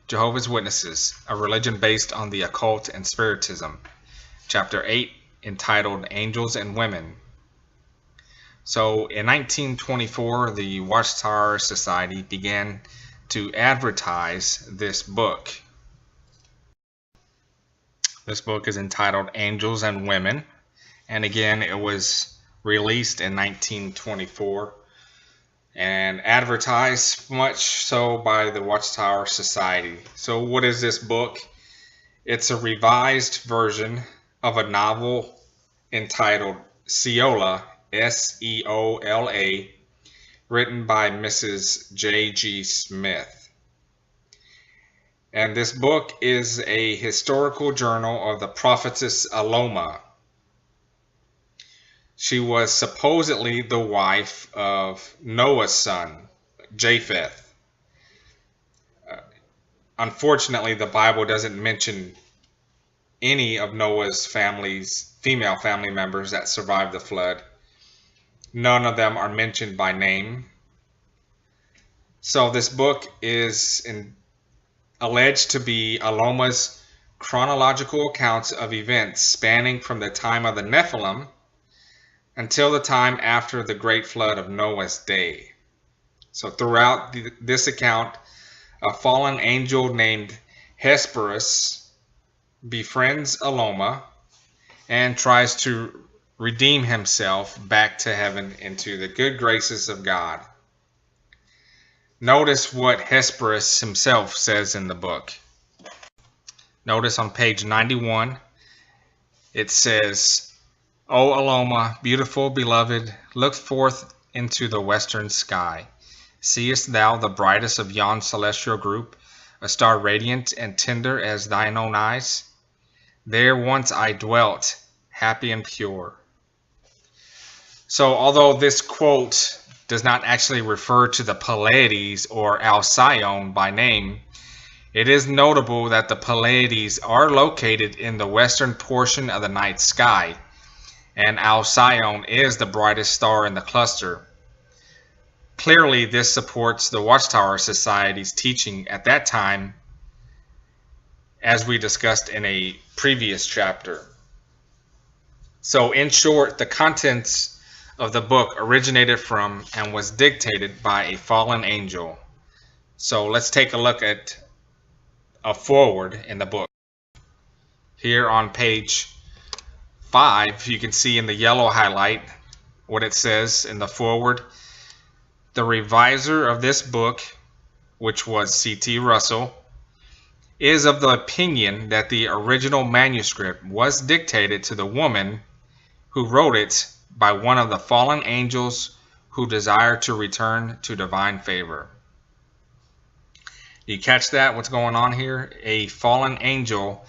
Jehovah's Witnesses, a religion based on the occult and spiritism. Chapter 8, entitled Angels and Women. So in 1924, the Watchtower Society began to advertise this book. This book is entitled Angels and Women, and again, it was released in 1924 and advertised much so by the Watchtower Society. So what is this book? It's a revised version of a novel entitled Seola, S-E-O-L-A, written by Mrs. J.G. Smith. And this book is a historical journal of the prophetess Aloma. She was supposedly the wife of Noah's son, Japheth. Unfortunately, the Bible doesn't mention any of Noah's female family members that survived the flood. None of them are mentioned by name. So this book is alleged to be Aloma's chronological accounts of events spanning from the time of the Nephilim until the time after the great flood of Noah's day. So throughout this account, a fallen angel named Hesperus befriends Aloma and tries to redeem himself back to heaven into the good graces of God. Notice what Hesperus himself says in the book. Notice on page 91, it says, O Aloma, beautiful, beloved, look forth into the western sky. Seest thou the brightest of yon celestial group, a star radiant and tender as thine own eyes? There once I dwelt, happy and pure. So although this quote does not actually refer to the Pleiades or Alcyone by name, it is notable that the Pleiades are located in the western portion of the night sky, and Alcyone is the brightest star in the cluster. Clearly, this supports the Watchtower Society's teaching at that time, as we discussed in a previous chapter. So in short, the contents of the book originated from and was dictated by a fallen angel. So let's take a look at a foreword in the book. Here on page 5, you can see in the yellow highlight what it says in the foreword. The reviser of this book, which was C.T. Russell, is of the opinion that the original manuscript was dictated to the woman who wrote it by one of the fallen angels who desired to return to divine favor. You catch that? What's going on here? A fallen angel.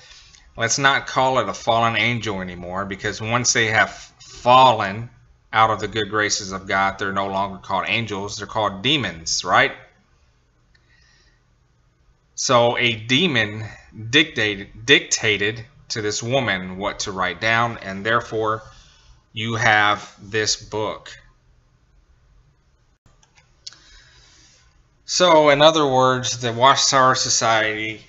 Let's not call it a fallen angel anymore, because once they have fallen out of the good graces of God, they're no longer called angels. They're called demons, right? So a demon dictated to this woman what to write down, and therefore you have this book. So in other words, the Watchtower Society,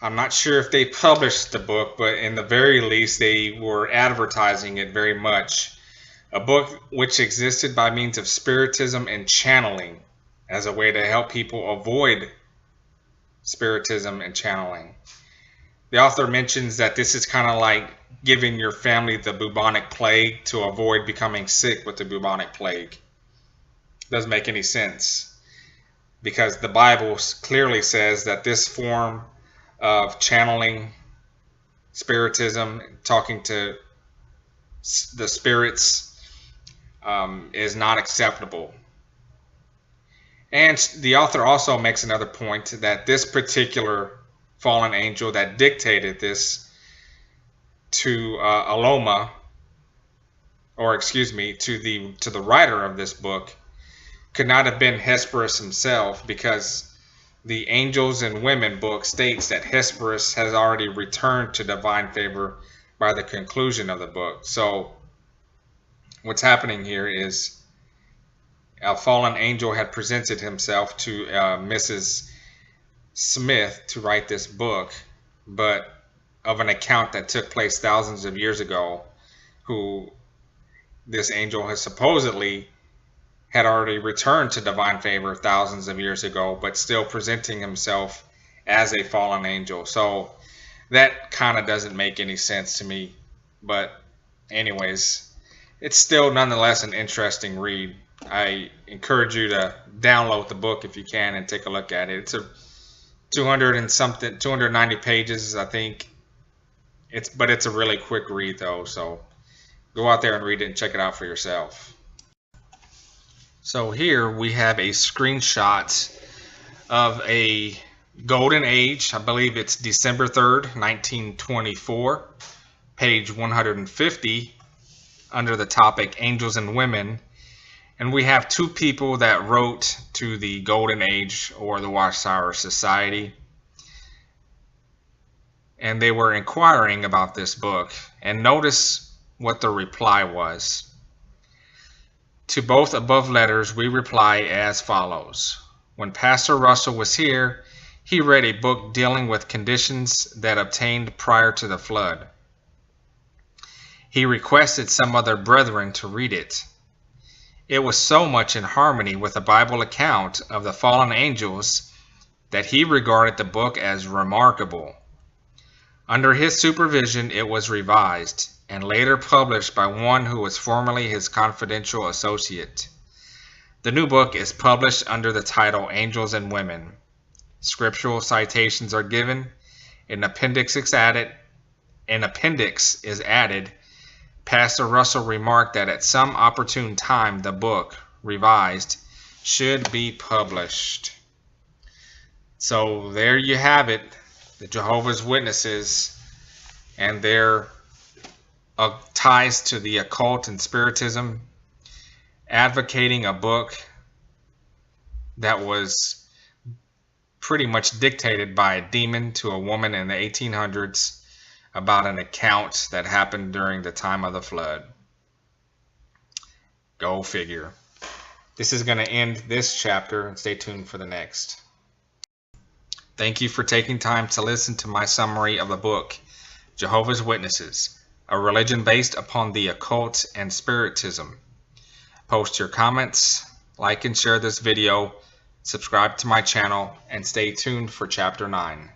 I'm not sure if they published the book, but in the very least they were advertising it very much. A book which existed by means of spiritism and channeling as a way to help people avoid spiritism and channeling. The author mentions that this is kind of like giving your family the bubonic plague to avoid becoming sick with the bubonic plague. Doesn't make any sense, because the Bible clearly says that this form of channeling, spiritism, talking to the spirits, is not acceptable. And the author also makes another point, that this particular fallen angel that dictated this to Aloma, or excuse me, to the writer of this book, could not have been Hesperus himself, because the Angels and Women book states that Hesperus has already returned to divine favor by the conclusion of the book. So what's happening here is a fallen angel had presented himself to Mrs. Smith to write this book, but of an account that took place thousands of years ago, who this angel has supposedly had already returned to divine favor thousands of years ago, but still presenting himself as a fallen angel. So that kind of doesn't make any sense to me. But anyways, it's still nonetheless an interesting read. I encourage you to download the book if you can and take a look at it. It's a 290 pages, I think. But it's a really quick read though, so go out there and read it and check it out for yourself. So here we have a screenshot of a golden age. I believe it's December 3rd, 1924, page 150, under the topic Angels and Women. And we have two people that wrote to the Golden Age or the Watchtower Society. And they were inquiring about this book. And notice what the reply was. To both above letters, we reply as follows. When Pastor Russell was here, he read a book dealing with conditions that obtained prior to the flood. He requested some other brethren to read it. It was so much in harmony with the Bible account of the fallen angels that he regarded the book as remarkable. Under his supervision, it was revised and later published by one who was formerly his confidential associate. The new book is published under the title Angels and Women. Scriptural citations are given. An appendix is added. Pastor Russell remarked that at some opportune time the book, revised, should be published. So there you have it, the Jehovah's Witnesses and their ties to the occult and spiritism, advocating a book that was pretty much dictated by a demon to a woman in the 1800s about an account that happened during the time of the flood. Go figure. This is going to end this chapter, and stay tuned for the next. Thank you for taking time to listen to my summary of the book, Jehovah's Witnesses, a religion based upon the occult and spiritism. Post your comments, like and share this video, subscribe to my channel, and stay tuned for Chapter 9.